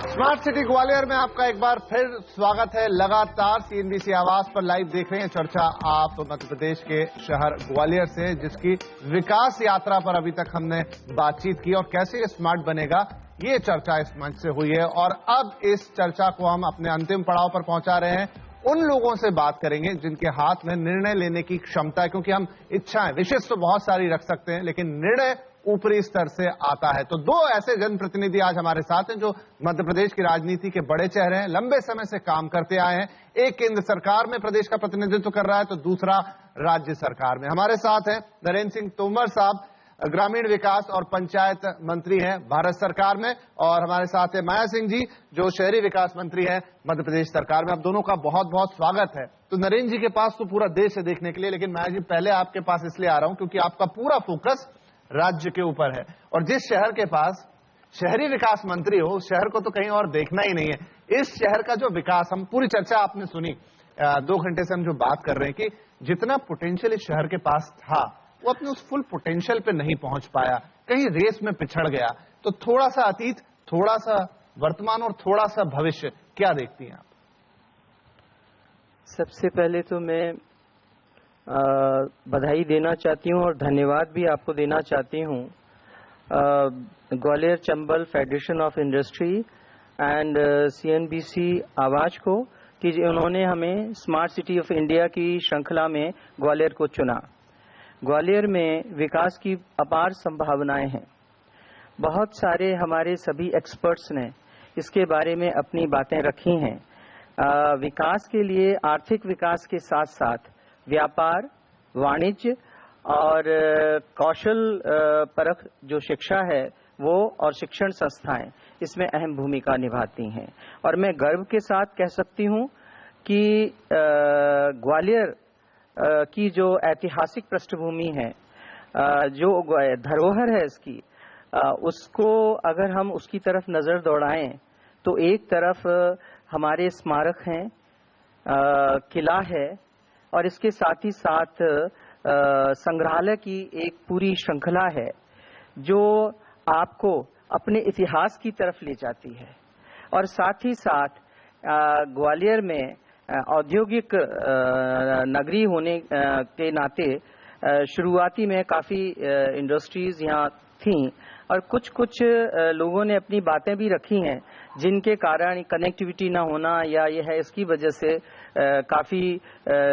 Smart city Gwalior में आपका एक बार फिर स्वागत है। लगातार सीएनबीसी आवाज पर लाइव देख रहे हैं चर्चा आप मध्य प्रदेश के शहर ग्वालियर से, जिसकी विकास यात्रा पर अभी तक हमने बातचीत की और कैसे ये स्मार्ट बनेगा ये चर्चा इस मंच से हुई है। और अब इस चर्चा को हम अपने अंतिम पड़ाव पर पहुंचा रहे हैं। उन लोगों से बात करेंगे जिनके हाथ में निर्णय लेने की क्षमता है, क्योंकि हम इच्छाएं विशिष्ट तो बहुत सारी रख सकते हैं, लेकिन निर्णय ऊपरी स्तर से आता है। तो दो ऐसे जनप्रतिनिधि आज हमारे साथ हैं जो मध्य प्रदेश की राजनीति के बड़े चेहरे हैं, लंबे समय से काम करते आए हैं। एक केंद्र सरकार में प्रदेश का प्रतिनिधित्व कर रहा है तो दूसरा राज्य सरकार में। हमारे साथ हैं नरेंद्र सिंह तोमर साहब, ग्रामीण विकास और पंचायत मंत्री हैं भारत सरकार में, और हमारे साथ है माया सिंह जी जो शहरी विकास मंत्री हैं मध्य प्रदेश सरकार में। आप दोनों का बहुत बहुत स्वागत है। तो नरेंद्र जी के पास तो पूरा देश है देखने के लिए, लेकिन माया जी पहले आपके पास इसलिए आ रहा हूं क्योंकि आपका पूरा फोकस राज्य के ऊपर है, और जिस शहर के पास शहरी विकास मंत्री हो उस शहर को तो कहीं और देखना ही नहीं है। इस शहर का जो विकास, हम पूरी चर्चा आपने सुनी, 2 घंटे से हम जो बात कर रहे हैं कि जितना पोटेंशियल इस शहर के पास था वो अपने उस फुल पोटेंशियल पे नहीं पहुंच पाया, कहीं रेस में पिछड़ गया। तो थोड़ा सा अतीत, थोड़ा सा वर्तमान और थोड़ा सा भविष्य, क्या देखती हैं आप? सबसे पहले तो मैं बधाई देना चाहती हूं और धन्यवाद भी आपको देना चाहती हूं Gwalior Chambal federation of industry and CNBC आवाज को कि उन्होंने हमें स्मार्ट सिटी ऑफ इंडिया की श्रृंखला में ग्वालियर को चुना। ग्वालियर में विकास की अपार संभावनाएं हैं। बहुत सारे हमारे सभी एक्सपर्ट्स ने इसके बारे में अपनी बातें रखी हैं। विकास के लिए आर्थिक विकास के साथ साथ व्यापार, वाणिज्य और कौशल परख जो शिक्षा है वो और शिक्षण संस्थाएं इसमें अहम भूमिका निभाती हैं। और मैं गर्व के साथ कह सकती हूं कि ग्वालियर की जो ऐतिहासिक पृष्ठभूमि है, जो धरोहर है इसकी, उसको अगर हम उसकी तरफ नजर दौड़ाएं तो एक तरफ हमारे स्मारक हैं, किला है, और इसके साथ ही साथ संग्रहालय की एक पूरी श्रृंखला है जो आपको अपने इतिहास की तरफ ले जाती है। और साथ ही साथ ग्वालियर में औद्योगिक नगरी होने के नाते शुरुआती में काफ़ी इंडस्ट्रीज यहाँ थीं, और कुछ लोगों ने अपनी बातें भी रखी हैं जिनके कारण कनेक्टिविटी ना होना या ये है, इसकी वजह से काफ़ी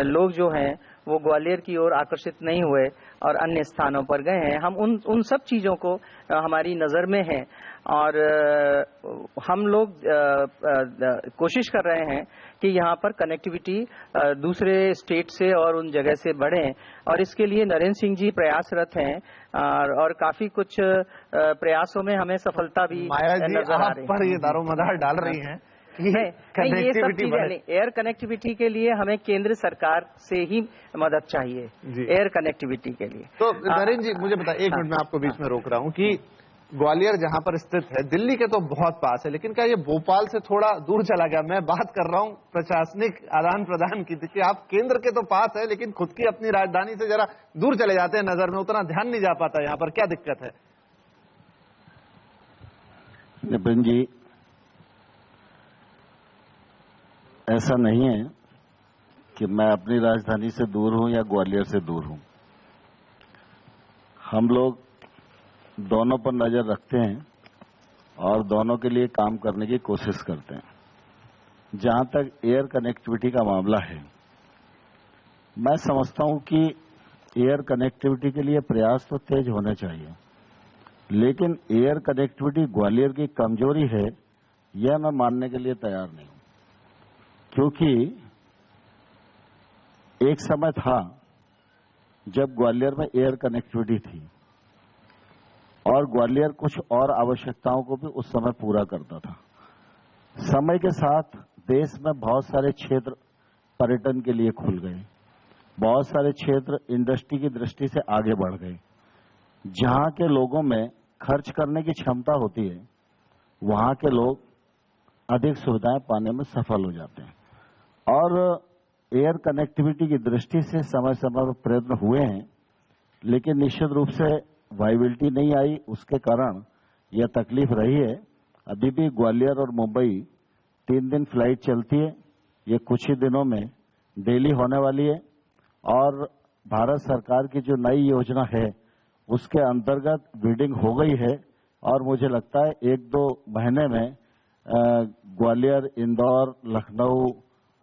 लोग जो हैं वो ग्वालियर की ओर आकर्षित नहीं हुए और अन्य स्थानों पर गए हैं। हम उन सब चीज़ों को हमारी नज़र में है और हम लोग कोशिश कर रहे हैं कि यहाँ पर कनेक्टिविटी दूसरे स्टेट से और उन जगह से बढ़े, और इसके लिए नरेंद्र सिंह जी प्रयासरत हैं और काफ़ी कुछ प्रयासों में हमें सफलता भी नजर आ रही है। पर ये दारोमदार डाल रही हैं कि नहीं, ये सब चीजें नहीं। एयर कनेक्टिविटी के लिए हमें केंद्र सरकार से ही मदद चाहिए एयर कनेक्टिविटी के लिए। तो नरेंद्र जी मुझे बता, एक मिनट में आपको बीच में रोक रहा हूं कि ग्वालियर जहां पर स्थित है दिल्ली के तो बहुत पास है, लेकिन क्या ये भोपाल से थोड़ा दूर चला गया? मैं बात कर रहा हूं प्रशासनिक आदान प्रदान की। देखिए आप केंद्र के तो पास है लेकिन खुद की अपनी राजधानी से जरा दूर चले जाते हैं, नजर में उतना ध्यान नहीं जा पाता। यहाँ पर क्या दिक्कत है? नितिन जी, ऐसा नहीं है कि मैं अपनी राजधानी से दूर हूं या ग्वालियर से दूर हूं। हम लोग दोनों पर नजर रखते हैं और दोनों के लिए काम करने की कोशिश करते हैं। जहां तक एयर कनेक्टिविटी का मामला है, मैं समझता हूं कि एयर कनेक्टिविटी के लिए प्रयास तो तेज होने चाहिए, लेकिन एयर कनेक्टिविटी ग्वालियर की कमजोरी है यह मैं मानने के लिए तैयार नहीं हूं, क्योंकि एक समय था जब ग्वालियर में एयर कनेक्टिविटी थी और ग्वालियर कुछ और आवश्यकताओं को भी उस समय पूरा करता था। समय के साथ देश में बहुत सारे क्षेत्र पर्यटन के लिए खुल गए, बहुत सारे क्षेत्र इंडस्ट्री की दृष्टि से आगे बढ़ गए। जहां के लोगों में खर्च करने की क्षमता होती है वहां के लोग अधिक सुविधाएं पाने में सफल हो जाते हैं। और एयर कनेक्टिविटी की दृष्टि से समय समय पर प्रयत्न हुए हैं, लेकिन निश्चित रूप से वायबिलिटी नहीं आई, उसके कारण यह तकलीफ रही है। अभी भी ग्वालियर और मुंबई 3 दिन फ्लाइट चलती है। ये कुछ ही दिनों में दिल्ली होने वाली है और भारत सरकार की जो नई योजना है उसके अंतर्गत बिडिंग हो गई है और मुझे लगता है 1-2 महीने में ग्वालियर, इंदौर, लखनऊ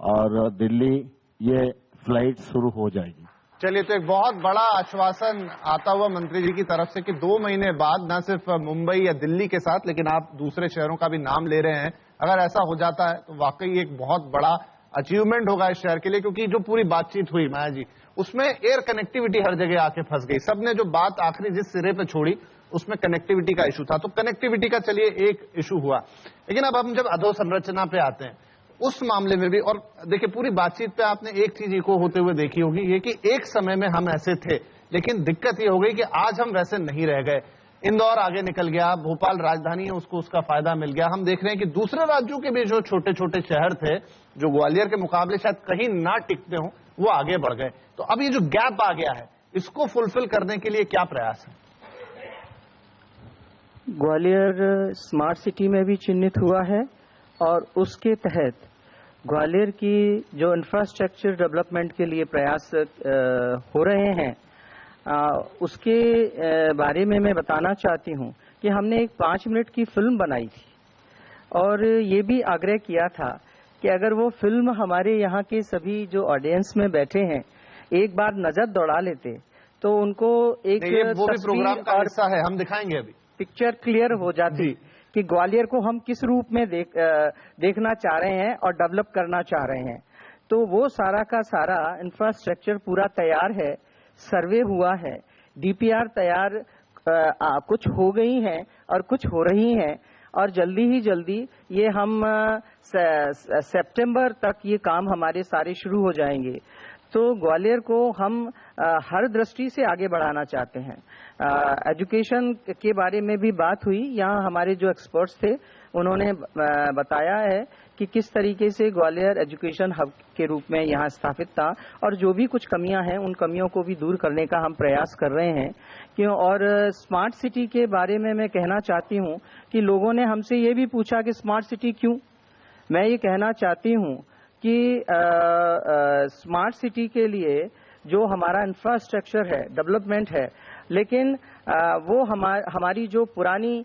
और दिल्ली ये फ्लाइट शुरू हो जाएगी। चलिए, तो एक बहुत बड़ा आश्वासन आता हुआ मंत्री जी की तरफ से कि 2 महीने बाद न सिर्फ मुंबई या दिल्ली के साथ लेकिन आप दूसरे शहरों का भी नाम ले रहे हैं। अगर ऐसा हो जाता है तो वाकई एक बहुत बड़ा अचीवमेंट होगा इस शहर के लिए, क्योंकि जो पूरी बातचीत हुई माया जी, उसमें एयर कनेक्टिविटी हर जगह आके फंस गई। सबने जो बात आखिरी जिस सिरे पे छोड़ी उसमें कनेक्टिविटी का इशू था, तो कनेक्टिविटी का चलिए एक इशू हुआ। लेकिन अब हम जब अधोसंरचना पे आते हैं उस मामले में भी, और देखिए पूरी बातचीत पे आपने एक चीज इको होते हुए देखी होगी, ये कि एक समय में हम ऐसे थे, लेकिन दिक्कत ये हो गई कि आज हम वैसे नहीं रह गए। इंदौर आगे निकल गया, भोपाल राजधानी है उसको उसका फायदा मिल गया। हम देख रहे हैं कि दूसरे राज्यों के भी जो छोटे छोटे शहर थे जो ग्वालियर के मुकाबले शायद कहीं ना टिकते हों, वो आगे बढ़ गए। तो अब ये जो गैप आ गया है इसको फुलफिल करने के लिए क्या प्रयास है? ग्वालियर स्मार्ट सिटी में भी चिन्हित हुआ है और उसके तहत ग्वालियर की जो इंफ्रास्ट्रक्चर डेवलपमेंट के लिए प्रयास हो रहे हैं उसके बारे में मैं बताना चाहती हूं कि हमने एक 5 मिनट की फिल्म बनाई थी और ये भी आग्रह किया था कि अगर वो फिल्म हमारे यहाँ के सभी जो ऑडियंस में बैठे हैं एक बार नजर दौड़ा लेते तो उनको एक वो भी प्रोग्राम का हिस्सा है, हम दिखाएंगे अभी। पिक्चर क्लियर हो जाती कि ग्वालियर को हम किस रूप में देखना चाह रहे हैं और डेवलप करना चाह रहे हैं। तो वो सारा का सारा इंफ्रास्ट्रक्चर पूरा तैयार है, सर्वे हुआ है, डीपीआर तैयार कुछ हो गई हैं और कुछ हो रही हैं और जल्दी ही जल्दी ये हम सितंबर तक ये काम हमारे सारे शुरू हो जाएंगे। तो ग्वालियर को हम हर दृष्टि से आगे बढ़ाना चाहते हैं। एजुकेशन के बारे में भी बात हुई, यहाँ हमारे जो एक्सपर्ट्स थे उन्होंने बताया है कि किस तरीके से ग्वालियर एजुकेशन हब के रूप में यहाँ स्थापित था और जो भी कुछ कमियां हैं उन कमियों को भी दूर करने का हम प्रयास कर रहे हैं। क्यों? और स्मार्ट सिटी के बारे में मैं कहना चाहती हूँ कि लोगों ने हमसे ये भी पूछा कि स्मार्ट सिटी क्यों। मैं ये कहना चाहती हूँ कि स्मार्ट सिटी के लिए जो हमारा इंफ्रास्ट्रक्चर है, डेवलपमेंट है, लेकिन वो हमारी जो पुरानी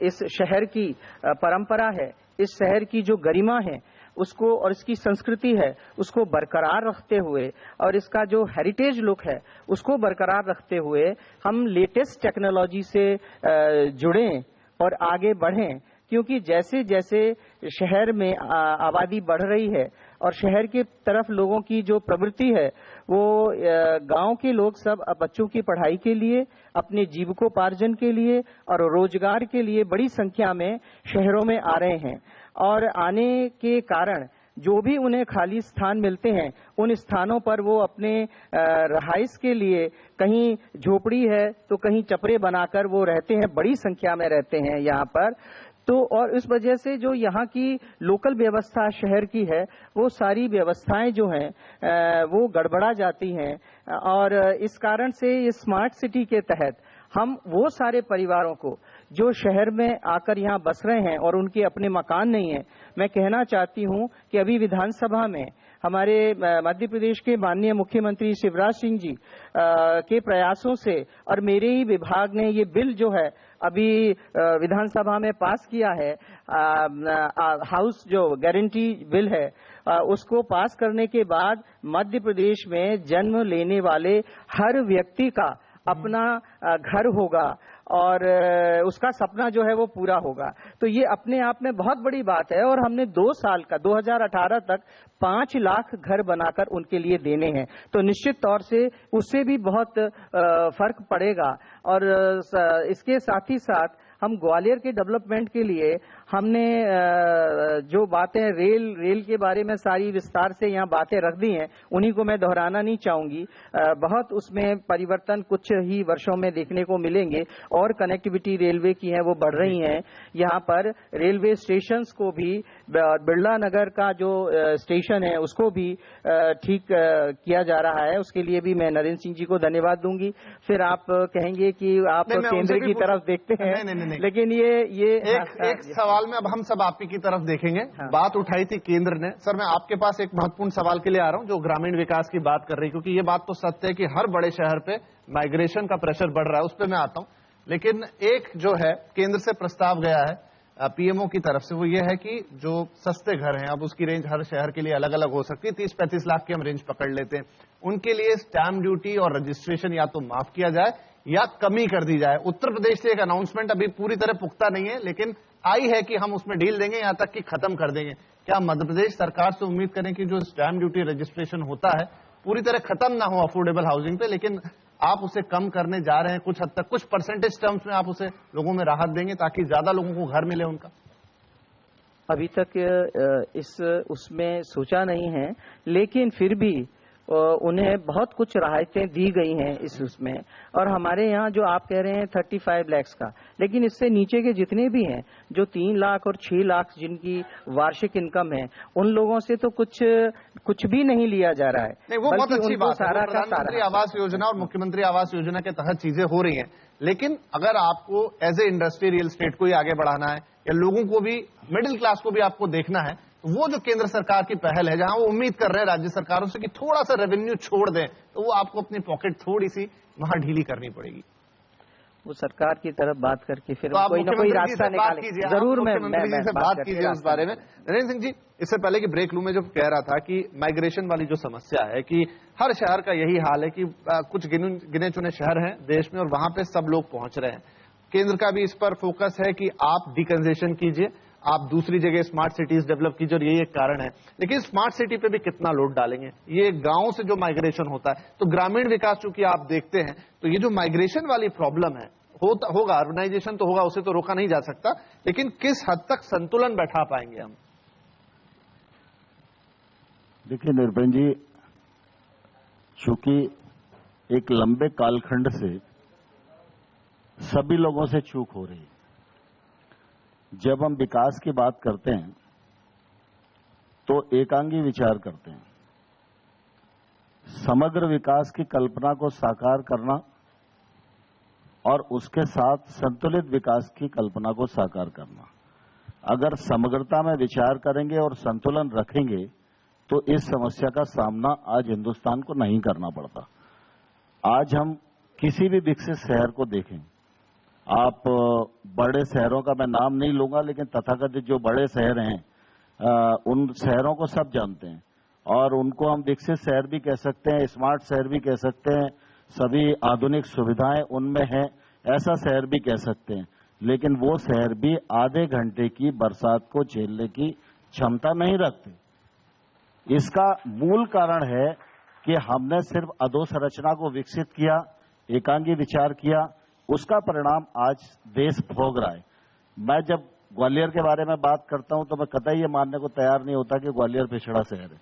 इस शहर की परंपरा है, इस शहर की जो गरिमा है उसको और इसकी संस्कृति है उसको बरकरार रखते हुए और इसका जो हेरिटेज लुक है उसको बरकरार रखते हुए हम लेटेस्ट टेक्नोलॉजी से जुड़ें और आगे बढ़ें। क्योंकि जैसे जैसे शहर में आबादी बढ़ रही है और शहर की तरफ लोगों की जो प्रवृत्ति है वो गांव के लोग सब बच्चों की पढ़ाई के लिए, अपने जीविकोपार्जन के लिए और रोजगार के लिए बड़ी संख्या में शहरों में आ रहे हैं और आने के कारण जो भी उन्हें खाली स्थान मिलते हैं उन स्थानों पर वो अपने रहाइश के लिए कहीं झोपड़ी है तो कहीं चपरे बनाकर वो रहते हैं, बड़ी संख्या में रहते हैं यहाँ पर। तो और इस वजह से जो यहाँ की लोकल व्यवस्था शहर की है वो सारी व्यवस्थाएं जो हैं वो गड़बड़ा जाती हैं और इस कारण से ये स्मार्ट सिटी के तहत हम वो सारे परिवारों को जो शहर में आकर यहाँ बस रहे हैं और उनके अपने मकान नहीं है, मैं कहना चाहती हूँ कि अभी विधानसभा में हमारे मध्य प्रदेश के माननीय मुख्यमंत्री शिवराज सिंह जी के प्रयासों से और मेरे ही विभाग ने ये बिल जो है अभी विधानसभा में पास किया है, हाउस जो गारंटी बिल है उसको पास करने के बाद मध्य प्रदेश में जन्म लेने वाले हर व्यक्ति का अपना घर होगा और उसका सपना जो है वो पूरा होगा। तो ये अपने आप में बहुत बड़ी बात है और हमने 2 साल का 2018 तक 5 लाख घर बनाकर उनके लिए देने हैं। तो निश्चित तौर से उससे भी बहुत फर्क पड़ेगा और इसके साथ ही साथ हम ग्वालियर के डेवलपमेंट के लिए हमने जो बातें रेल के बारे में सारी विस्तार से यहाँ बातें रख दी हैं, उन्हीं को मैं दोहराना नहीं चाहूंगी। बहुत उसमें परिवर्तन कुछ ही वर्षों में देखने को मिलेंगे और कनेक्टिविटी रेलवे की है वो बढ़ रही है। यहाँ पर रेलवे स्टेशंस को भी, बिरला नगर का जो स्टेशन है उसको भी ठीक किया जा रहा है। उसके लिए भी मैं नरेंद्र सिंह जी को धन्यवाद दूंगी। फिर आप कहेंगे कि आप केंद्र की तरफ देखते हैं, नहीं। लेकिन ये एक सवाल में अब हम सब आपकी की तरफ देखेंगे। हाँ। बात उठाई थी केंद्र ने। सर, मैं आपके पास एक महत्वपूर्ण सवाल के लिए आ रहा हूं, जो ग्रामीण विकास की बात कर रही है, क्योंकि ये बात तो सत्य है कि हर बड़े शहर पे माइग्रेशन का प्रेशर बढ़ रहा है, उस पर मैं आता हूं। लेकिन एक जो है केंद्र से प्रस्ताव गया है पीएमओ की तरफ से, वो ये है कि जो सस्ते घर हैं, अब उसकी रेंज हर शहर के लिए अलग अलग हो सकती है, 30-35 लाख की हम रेंज पकड़ लेते हैं, उनके लिए स्टैम्प ड्यूटी और रजिस्ट्रेशन या तो माफ किया जाए या कमी कर दी जाए। उत्तर प्रदेश से एक अनाउंसमेंट अभी पूरी तरह पुख्ता नहीं है, लेकिन आई है कि हम उसमें डील देंगे, यहां तक कि खत्म कर देंगे। क्या मध्य प्रदेश सरकार से उम्मीद करें कि जो स्टैम्प ड्यूटी रजिस्ट्रेशन होता है पूरी तरह खत्म ना हो अफोर्डेबल हाउसिंग पे, लेकिन आप उसे कम करने जा रहे हैं, कुछ हद तक कुछ परसेंटेज टर्म्स में आप उसे लोगों में राहत देंगे ताकि ज्यादा लोगों को घर मिले उनका? अभी तक उसमें सोचा नहीं है, लेकिन फिर भी उन्हें बहुत कुछ राहतें दी गई हैं उसमें। और हमारे यहाँ जो आप कह रहे हैं 35 लाख का, लेकिन इससे नीचे के जितने भी हैं, जो 3 लाख और 6 लाख जिनकी वार्षिक इनकम है, उन लोगों से तो कुछ भी नहीं लिया जा रहा है। नहीं, वो बहुत अच्छी बात है। प्रधानमंत्री आवास योजना और मुख्यमंत्री आवास योजना के तहत चीजें हो रही हैं, लेकिन अगर आपको as a industry real estate को ही आगे बढ़ाना है या लोगों को भी, मिडिल क्लास को भी आपको देखना है, वो जो केंद्र सरकार की पहल है, जहां वो उम्मीद कर रहे हैं राज्य सरकारों से कि थोड़ा सा रेवेन्यू छोड़ दें, तो वो आपको अपनी पॉकेट थोड़ी सी वहां ढीली करनी पड़ेगी। वो सरकार की तरफ बात करके फिर तो कोई ना कोई रास्ता निकाले। जरूर मैं बात कीजिए उस बारे में। नरेंद्र सिंह जी, इससे पहले कि ब्रेक लूं, में जो कह रहा था कि माइग्रेशन वाली जो समस्या है, कि हर शहर का यही हाल है कि कुछ गिने चुने शहर हैं देश में और वहां पे सब लोग पहुंच रहे हैं। केंद्र का भी इस पर फोकस है कि आप डिकंजेशन कीजिए, आप दूसरी जगह स्मार्ट सिटीज डेवलप कीजिए, और यही एक कारण है। लेकिन स्मार्ट सिटी पे भी कितना लोड डालेंगे? ये गांव से जो माइग्रेशन होता है, तो ग्रामीण विकास चूंकि आप देखते हैं, तो ये जो माइग्रेशन वाली प्रॉब्लम है, होगा, अर्बनाइजेशन तो होगा, उसे तो रोका नहीं जा सकता, लेकिन किस हद तक संतुलन बैठा पाएंगे हम? देखिए निर्भय जी, चूंकि एक लंबे कालखंड से सभी लोगों से चूक हो रही है। जब हम विकास की बात करते हैं तो एकांगी विचार करते हैं। समग्र विकास की कल्पना को साकार करना और उसके साथ संतुलित विकास की कल्पना को साकार करना। अगर समग्रता में विचार करेंगे और संतुलन रखेंगे तो इस समस्या का सामना आज हिंदुस्तान को नहीं करना पड़ता। आज हम किसी भी विकसित शहर को देखें, आप बड़े शहरों का मैं नाम नहीं लूंगा, लेकिन तथाकथित जो बड़े शहर हैं उन शहरों को सब जानते हैं और उनको हम विकसित शहर भी कह सकते हैं, स्मार्ट शहर भी कह सकते हैं, सभी आधुनिक सुविधाएं उनमें हैं, ऐसा शहर भी कह सकते हैं। लेकिन वो शहर भी आधे घंटे की बरसात को झेलने की क्षमता नहीं रखते। इसका मूल कारण है कि हमने सिर्फ अधोसंरचना को विकसित किया, एकांगी विचार किया, उसका परिणाम आज देश भोग रहा है। मैं जब ग्वालियर के बारे में बात करता हूं तो मैं कतई ये मानने को तैयार नहीं होता कि ग्वालियर पिछड़ा शहर है।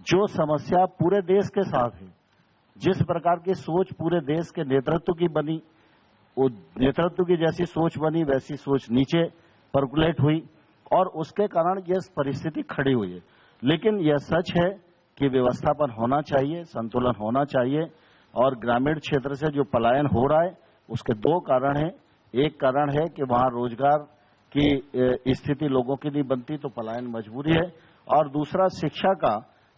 जो समस्या पूरे देश के साथ है, जिस प्रकार की सोच पूरे देश के नेतृत्व की बनी, वो नेतृत्व की जैसी सोच बनी वैसी सोच नीचे परकुलेट हुई और उसके कारण यह परिस्थिति खड़ी हुई है। लेकिन यह सच है कि व्यवस्थापन होना चाहिए, संतुलन होना चाहिए और ग्रामीण क्षेत्र से जो पलायन हो रहा है उसके दो कारण हैं। एक कारण है कि वहां रोजगार की स्थिति लोगों की नहीं बनती तो पलायन मजबूरी है, और दूसरा शिक्षा का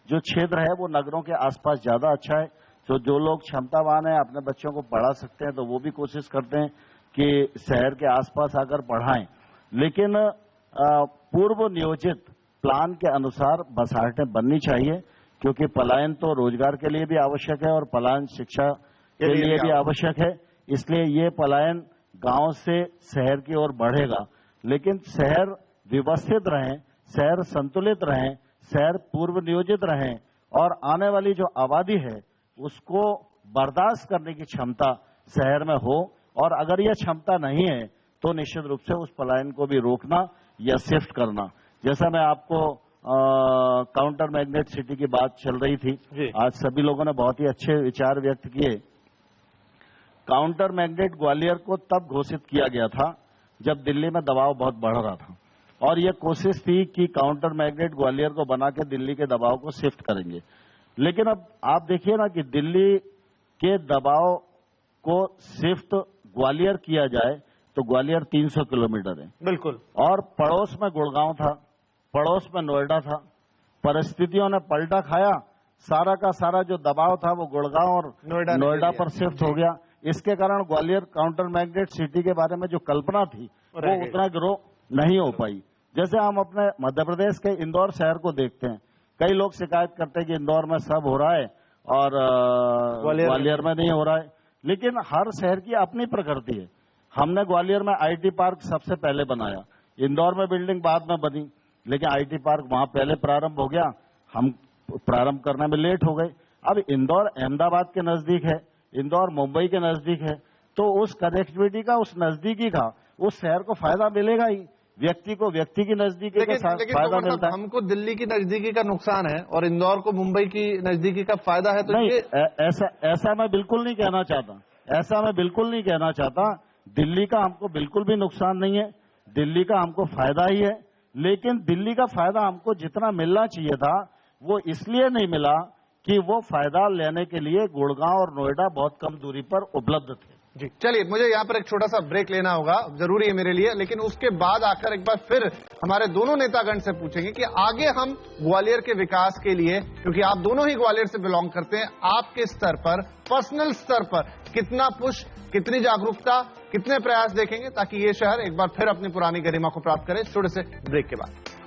जो क्षेत्र है वो नगरों के आसपास ज्यादा अच्छा है। तो जो लोग क्षमतावान हैं, अपने बच्चों को पढ़ा सकते हैं, तो वो भी कोशिश करते हैं कि शहर के आसपास आकर पढ़ाएं। लेकिन पूर्व नियोजित प्लान के अनुसार बसाहटें बननी चाहिए, क्योंकि पलायन तो रोजगार के लिए भी आवश्यक है और पलायन शिक्षा के लिए भी आवश्यक है। इसलिए ये पलायन गांव से शहर की ओर बढ़ेगा, लेकिन शहर व्यवस्थित रहें, शहर संतुलित रहें, शहर पूर्व नियोजित रहें और आने वाली जो आबादी है उसको बर्दाश्त करने की क्षमता शहर में हो। और अगर यह क्षमता नहीं है तो निश्चित रूप से उस पलायन को भी रोकना या शिफ्ट करना। जैसा मैं आपको काउंटर मैग्नेट सिटी की बात चल रही थी, आज सभी लोगों ने बहुत ही अच्छे विचार व्यक्त किए। काउंटर मैग्नेट ग्वालियर को तब घोषित किया गया था जब दिल्ली में दबाव बहुत बढ़ रहा था, और यह कोशिश थी कि काउंटर मैग्नेट ग्वालियर को बना के दिल्ली के दबाव को शिफ्ट करेंगे। लेकिन अब आप देखिए ना कि दिल्ली के दबाव को शिफ्ट ग्वालियर किया जाए तो ग्वालियर 300 किलोमीटर है, बिल्कुल, और पड़ोस में गुड़गांव था, पड़ोस में नोएडा था। परिस्थितियों ने पलटा खाया, सारा का सारा जो दबाव था वो गुड़गांव और नोएडा पर शिफ्ट हो गया। इसके कारण ग्वालियर काउंटर मैग्नेट सिटी के बारे में जो कल्पना थी वो उतना ग्रो नहीं हो पाई। जैसे हम अपने मध्य प्रदेश के इंदौर शहर को देखते हैं, कई लोग शिकायत करते हैं कि इंदौर में सब हो रहा है और ग्वालियर में नहीं हो रहा है, लेकिन हर शहर की अपनी प्रकृति है। हमने ग्वालियर में आईटी पार्क सबसे पहले बनाया, इंदौर में बिल्डिंग बाद में बनी, लेकिन आईटी पार्क वहां पहले प्रारंभ हो गया, हम प्रारंभ करने में लेट हो गए। अब इंदौर अहमदाबाद के नजदीक है, इंदौर मुंबई के नजदीक है, तो उस कनेक्टिविटी का, उस नजदीकी का उस शहर को फायदा मिलेगा ही, व्यक्ति को व्यक्ति की नजदीकी का फायदा मिलता है। हमको दिल्ली की नजदीकी का नुकसान है और इंदौर को मुंबई की नजदीकी का फायदा है, तो नहीं, ऐसा मैं बिल्कुल नहीं कहना चाहता, ऐसा मैं बिल्कुल नहीं कहना चाहता। दिल्ली का हमको बिल्कुल भी नुकसान नहीं है, दिल्ली का हमको फायदा ही है, लेकिन दिल्ली का फायदा हमको जितना मिलना चाहिए था वो इसलिए नहीं मिला कि वो फायदा लेने के लिए गुड़गांव और नोएडा बहुत कम दूरी पर उपलब्ध थे। जी चलिए, मुझे यहाँ पर एक छोटा सा ब्रेक लेना होगा, जरूरी है मेरे लिए, लेकिन उसके बाद आकर एक बार फिर हमारे दोनों नेतागण से पूछेंगे कि आगे हम ग्वालियर के विकास के लिए, क्योंकि आप दोनों ही ग्वालियर से बिलोंग करते हैं, आपके स्तर पर, पर्सनल स्तर पर कितना पुश, कितनी जागरूकता, कितने प्रयास देखेंगे ताकि ये शहर एक बार फिर अपनी पुरानी गरिमा को प्राप्त करे। छोटे से ब्रेक के बाद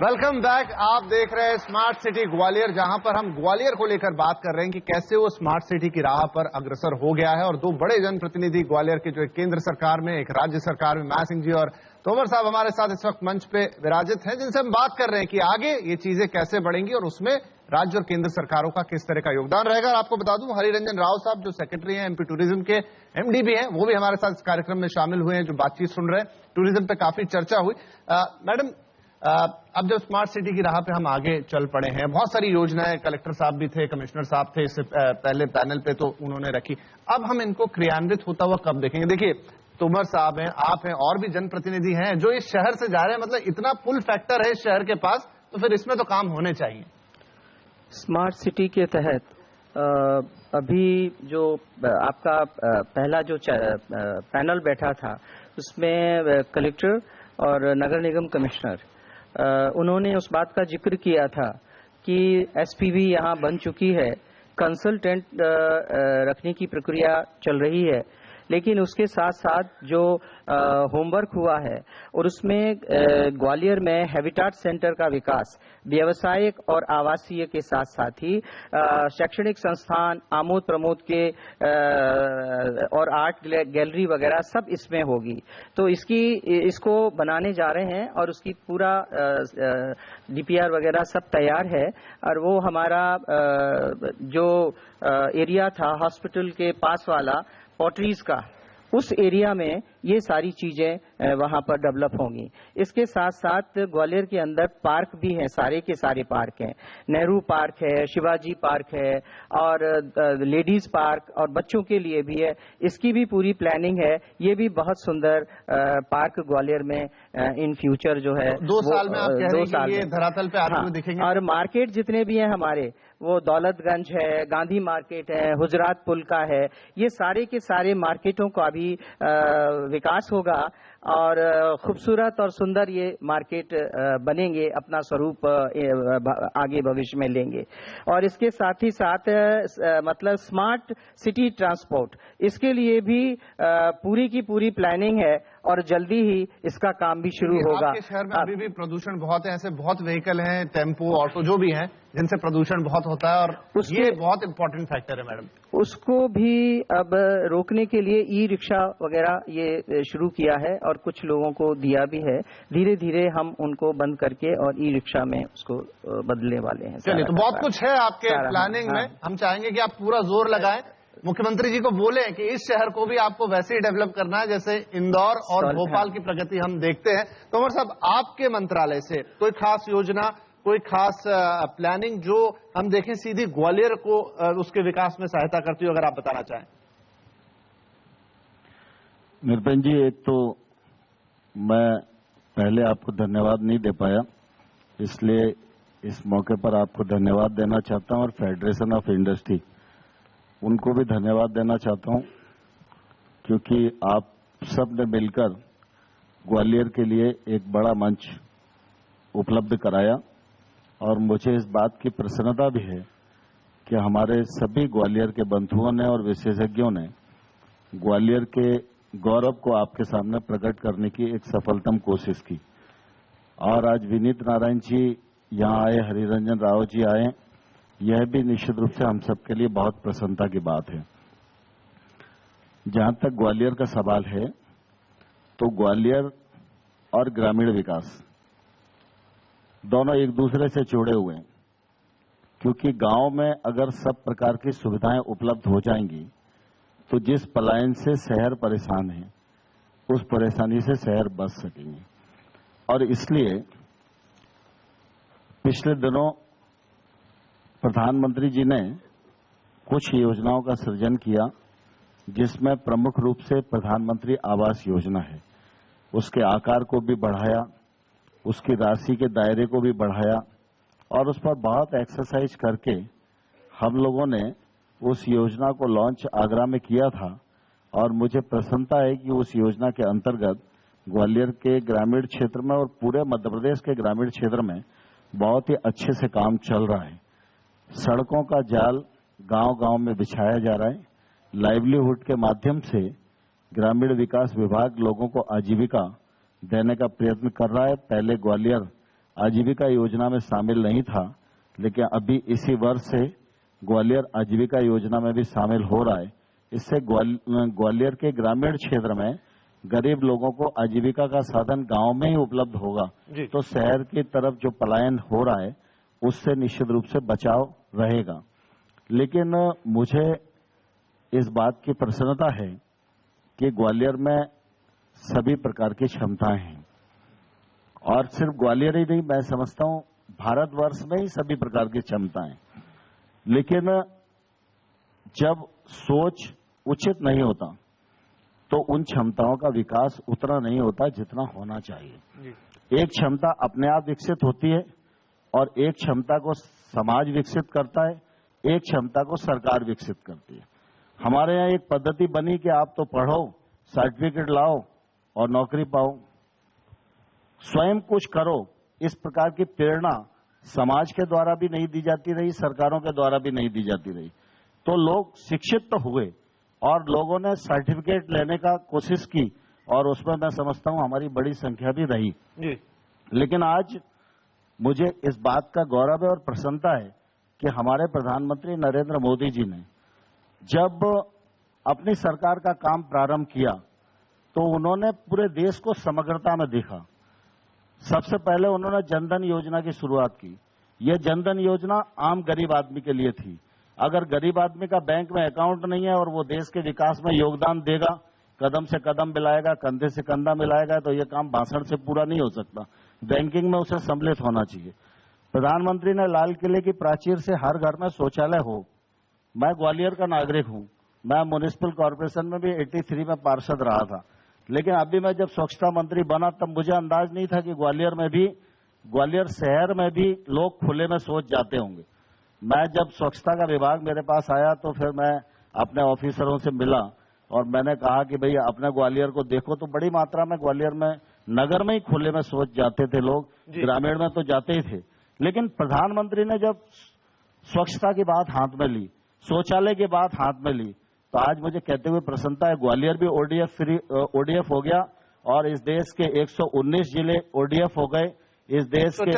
वेलकम बैक। आप देख रहे हैं स्मार्ट सिटी ग्वालियर, जहां पर हम ग्वालियर को लेकर बात कर रहे हैं कि कैसे वो स्मार्ट सिटी की राह पर अग्रसर हो गया है। और दो बड़े जनप्रतिनिधि ग्वालियर के, जो एक केंद्र सरकार में, एक राज्य सरकार में, माया सिंह जी और तोमर साहब हमारे साथ इस वक्त मंच पे विराजित हैं, जिनसे हम बात कर रहे हैं कि आगे ये चीजें कैसे बढ़ेंगी और उसमें राज्य और केंद्र सरकारों का किस तरह का योगदान रहेगा। और आपको बता दूं, हरिरंजन राव साहब जो सेक्रेटरी हैं, एमपी टूरिज्म के एमडी भी हैं, वो भी हमारे साथ इस कार्यक्रम में शामिल हुए हैं, जो बातचीत सुन रहे हैं। टूरिज्म पे काफी चर्चा हुई। मैडम, अब जब स्मार्ट सिटी की राह पे हम आगे चल पड़े हैं, बहुत सारी योजनाएं, कलेक्टर साहब भी थे, कमिश्नर साहब थे इससे पहले पैनल पे, तो उन्होंने रखी। अब हम इनको क्रियान्वित होता हुआ कब देखेंगे? देखिए, तोमर साहब हैं, आप हैं, और भी जनप्रतिनिधि हैं जो इस शहर से जा रहे हैं, मतलब इतना पुल फैक्टर है इस शहर के पास, तो फिर इसमें तो काम होने चाहिए। स्मार्ट सिटी के तहत अभी जो आपका पहला जो पैनल बैठा था, उसमें कलेक्टर और नगर निगम कमिश्नर, उन्होंने उस बात का जिक्र किया था कि एसपीवी यहाँ बन चुकी है, कंसल्टेंट रखने की प्रक्रिया चल रही है, लेकिन उसके साथ साथ जो होमवर्क हुआ है और उसमें ग्वालियर में हैबिटाट सेंटर का विकास व्यावसायिक और आवासीय के साथ साथ ही शैक्षणिक संस्थान, आमोद प्रमोद के और आर्ट गैलरी वगैरह सब इसमें होगी। तो इसको बनाने जा रहे हैं और उसकी पूरा डीपीआर वगैरह सब तैयार है। और वो हमारा जो एरिया था हॉस्पिटल के पास वाला पॉटरीज का, उस एरिया में ये सारी चीजें वहां पर डेवलप होंगी। इसके साथ साथ ग्वालियर के अंदर पार्क भी हैं, सारे के सारे पार्क हैं, नेहरू पार्क है, शिवाजी पार्क है और लेडीज पार्क और बच्चों के लिए भी है, इसकी भी पूरी प्लानिंग है। ये भी बहुत सुंदर पार्क ग्वालियर में इन फ्यूचर जो है 2 साल में आप कह रहे हैं कि ये धरातल पे आते हुए दिखेंगे। और मार्केट जितने भी हैं हमारे, वो दौलतगंज है, गांधी मार्केट है, हुजरात पुल का है, ये सारे के सारे मार्केटों का भी विकास होगा और खूबसूरत और सुंदर ये मार्केट बनेंगे, अपना स्वरूप आगे भविष्य में लेंगे। और इसके साथ ही साथ मतलब स्मार्ट सिटी ट्रांसपोर्ट, इसके लिए भी पूरी की पूरी प्लानिंग है और जल्दी ही इसका काम भी शुरू होगा। आपके शहर में अभी भी प्रदूषण बहुत है, ऐसे बहुत व्हीकल हैं, टेम्पो, ऑटो जो भी हैं, जिनसे प्रदूषण बहुत होता है और ये बहुत इंपॉर्टेंट फैक्टर है मैडम। उसको भी अब रोकने के लिए ई रिक्शा वगैरह ये शुरू किया है और कुछ लोगों को दिया भी है। धीरे धीरे हम उनको बंद करके और ई रिक्शा में उसको बदलने वाले हैं। चलिए, तो बहुत कुछ है आपके प्लानिंग में। हम चाहेंगे कि आप पूरा जोर लगाएं, मुख्यमंत्री जी को बोले कि इस शहर को भी आपको वैसे ही डेवलप करना है जैसे इंदौर और भोपाल की प्रगति हम देखते हैं। तो उमर साहब, आपके मंत्रालय से कोई खास योजना, कोई खास प्लानिंग जो हम देखें सीधी ग्वालियर को उसके विकास में सहायता करती हो, अगर आप बताना चाहें। निरपेन जी, एक तो मैं पहले आपको धन्यवाद नहीं दे पाया, इसलिए इस मौके पर आपको धन्यवाद देना चाहता हूं और फेडरेशन ऑफ इंडस्ट्री उनको भी धन्यवाद देना चाहता हूं, क्योंकि आप सब ने मिलकर ग्वालियर के लिए एक बड़ा मंच उपलब्ध कराया और मुझे इस बात की प्रसन्नता भी है कि हमारे सभी ग्वालियर के बंधुओं ने और विशेषज्ञों ने ग्वालियर के गौरव को आपके सामने प्रकट करने की एक सफलतम कोशिश की। और आज विनीत नारायण जी यहाँ आए, हरिरंजन राव जी आए, यह भी निश्चित रूप से हम सबके लिए बहुत प्रसन्नता की बात है। जहां तक ग्वालियर का सवाल है, तो ग्वालियर और ग्रामीण विकास दोनों एक दूसरे से जुड़े हुए हैं, क्योंकि गांव में अगर सब प्रकार की सुविधाएं उपलब्ध हो जाएंगी तो जिस पलायन से शहर परेशान है उस परेशानी से शहर बच सकेंगे। और इसलिए पिछले दिनों प्रधानमंत्री जी ने कुछ योजनाओं का सृजन किया, जिसमें प्रमुख रूप से प्रधानमंत्री आवास योजना है। उसके आकार को भी बढ़ाया, उसकी राशि के दायरे को भी बढ़ाया और उस पर बहुत एक्सरसाइज करके हम लोगों ने उस योजना को लॉन्च आगरा में किया था। और मुझे प्रसन्नता है कि उस योजना के अंतर्गत ग्वालियर के ग्रामीण क्षेत्र में और पूरे मध्य प्रदेश के ग्रामीण क्षेत्र में बहुत ही अच्छे से काम चल रहा है। सड़कों का जाल गांव-गांव में बिछाया जा रहा है। लाइवलीहुड के माध्यम से ग्रामीण विकास विभाग लोगों को आजीविका देने का प्रयत्न कर रहा है। पहले ग्वालियर आजीविका योजना में शामिल नहीं था, लेकिन अभी इसी वर्ष से ग्वालियर आजीविका योजना में भी शामिल हो रहा है। इससे ग्वालियर के ग्रामीण क्षेत्र में गरीब लोगों को आजीविका का साधन गांव में ही उपलब्ध होगा, तो शहर की तरफ जो पलायन हो रहा है उससे निश्चित रूप से बचाव रहेगा। लेकिन मुझे इस बात की प्रसन्नता है कि ग्वालियर में सभी प्रकार की क्षमताएं हैं, और सिर्फ ग्वालियर ही नहीं, मैं समझता हूं भारतवर्ष में ही सभी प्रकार की क्षमताएं। लेकिन जब सोच उचित नहीं होता तो उन क्षमताओं का विकास उतना नहीं होता जितना होना चाहिए। एक क्षमता अपने आप विकसित होती है और एक क्षमता को समाज विकसित करता है, एक क्षमता को सरकार विकसित करती है। हमारे यहाँ एक पद्धति बनी कि आप तो पढ़ो, सर्टिफिकेट लाओ और नौकरी पाओ, स्वयं कुछ करो। इस प्रकार की प्रेरणा समाज के द्वारा भी नहीं दी जाती रही, सरकारों के द्वारा भी नहीं दी जाती रही। तो लोग शिक्षित तो हुए और लोगों ने सर्टिफिकेट लेने का कोशिश की और उसमें मैं समझता हूं हमारी बड़ी संख्या भी रही। लेकिन आज मुझे इस बात का गौरव है और प्रसन्नता है कि हमारे प्रधानमंत्री नरेंद्र मोदी जी ने जब अपनी सरकार का काम प्रारंभ किया तो उन्होंने पूरे देश को समग्रता में देखा। सबसे पहले उन्होंने जनधन योजना की शुरुआत की। यह जनधन योजना आम गरीब आदमी के लिए थी। अगर गरीब आदमी का बैंक में अकाउंट नहीं है और वो देश के विकास में योगदान देगा, कदम से कदम मिलाएगा, कंधे से कंधा मिलाएगा, तो ये काम भाषण से पूरा नहीं हो सकता। बैंकिंग में उसे सम्मिलित होना चाहिए। प्रधानमंत्री ने लाल किले की प्राचीर से हर घर में शौचालय हो। मैं ग्वालियर का नागरिक हूं, मैं म्युनिसिपल कॉर्पोरेशन में भी 83 में पार्षद रहा था, लेकिन अभी मैं जब स्वच्छता मंत्री बना तब मुझे अंदाज नहीं था कि ग्वालियर शहर में भी लोग खुले में शौच जाते होंगे। मैं जब स्वच्छता का विभाग मेरे पास आया तो फिर मैं अपने ऑफिसरों से मिला और मैंने कहा कि भैया अपने ग्वालियर को देखो, तो बड़ी मात्रा में ग्वालियर में नगर में ही खुले में शौच जाते थे लोग, ग्रामीण में तो जाते ही थे। लेकिन प्रधानमंत्री ने जब स्वच्छता की बात हाथ में ली, शौचालय की बात हाथ में ली, तो आज मुझे कहते हुए प्रसन्नता है ग्वालियर भी ओडीएफ हो गया और इस देश के 119 जिले ओडीएफ हो गए। इस देश के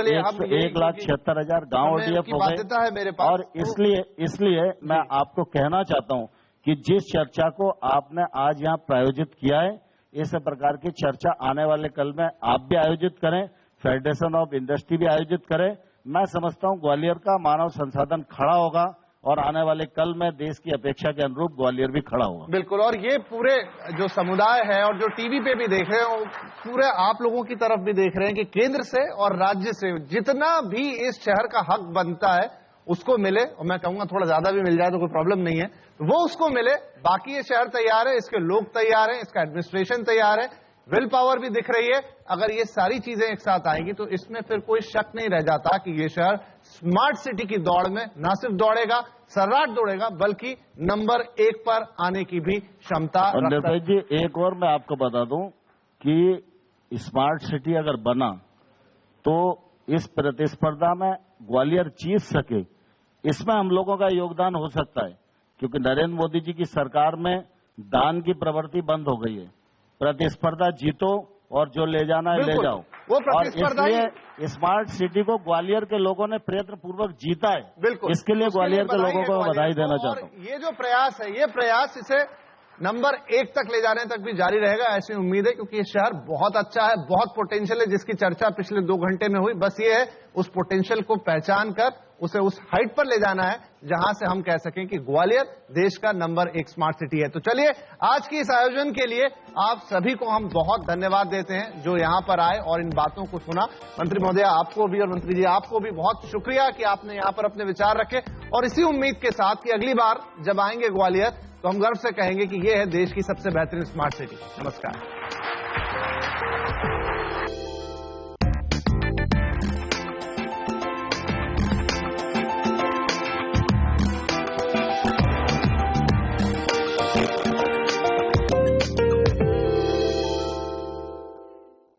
1,76,000 गांव ओडीएफ हो गए। और इसलिए मैं आपको कहना चाहता हूं कि जिस चर्चा को आपने आज यहां प्रायोजित किया है, इस प्रकार की चर्चा आने वाले कल में आप भी आयोजित करें, फेडरेशन ऑफ इंडस्ट्री भी आयोजित करें। मैं समझता हूं ग्वालियर का मानव संसाधन खड़ा होगा और आने वाले कल में देश की अपेक्षा के अनुरूप ग्वालियर भी खड़ा होगा। बिल्कुल, और ये पूरे जो समुदाय है और जो टीवी पे भी देख रहे हो, पूरे आप लोगों की तरफ भी देख रहे हैं कि केंद्र से और राज्य से जितना भी इस शहर का हक बनता है उसको मिले, और मैं कहूंगा थोड़ा ज्यादा भी मिल जाए तो कोई प्रॉब्लम नहीं है, वो उसको मिले। बाकी ये शहर तैयार है, इसके लोग तैयार हैं, इसका एडमिनिस्ट्रेशन तैयार है, विल पावर भी दिख रही है। अगर ये सारी चीजें एक साथ आएंगी तो इसमें फिर कोई शक नहीं रह जाता कि ये शहर स्मार्ट सिटी की दौड़ में न सिर्फ दौड़ेगा, सर्राट दौड़ेगा, बल्कि नंबर 1 पर आने की भी क्षमता रखता है। जी, एक और मैं आपको बता दूं कि स्मार्ट सिटी अगर बना तो इस प्रतिस्पर्धा में ग्वालियर जीत सके, इसमें हम लोगों का योगदान हो सकता है, क्योंकि नरेंद्र मोदी जी की सरकार में दान की प्रवृत्ति बंद हो गई है। प्रतिस्पर्धा जीतो और जो ले जाना है ले जाओ। वो प्रतिस्पर्धा, और इसलिए स्मार्ट सिटी को ग्वालियर के लोगों ने प्रयत्न पूर्वक जीता है। बिल्कुल, इसके लिए ग्वालियर के लोगों को बधाई देना चाहता हूँ। ये जो प्रयास है, ये प्रयास इसे नंबर 1 तक ले जाने तक भी जारी रहेगा, ऐसी उम्मीद है, क्योंकि ये शहर बहुत अच्छा है, बहुत पोटेंशियल है, जिसकी चर्चा पिछले 2 घंटे में हुई। बस ये है उस पोटेंशियल को पहचान कर उसे उस हाइट पर ले जाना है जहां से हम कह सकें कि ग्वालियर देश का नंबर 1 स्मार्ट सिटी है। तो चलिए, आज की इस आयोजन के लिए आप सभी को हम बहुत धन्यवाद देते हैं जो यहां पर आए और इन बातों को सुना। मंत्री महोदय आपको भी और मंत्री जी आपको भी बहुत शुक्रिया कि आपने यहां पर अपने विचार रखे, और इसी उम्मीद के साथ कि अगली बार जब आएंगे ग्वालियर तो हम गर्व से कहेंगे कि ये है देश की सबसे बेहतरीन स्मार्ट सिटी। नमस्कार।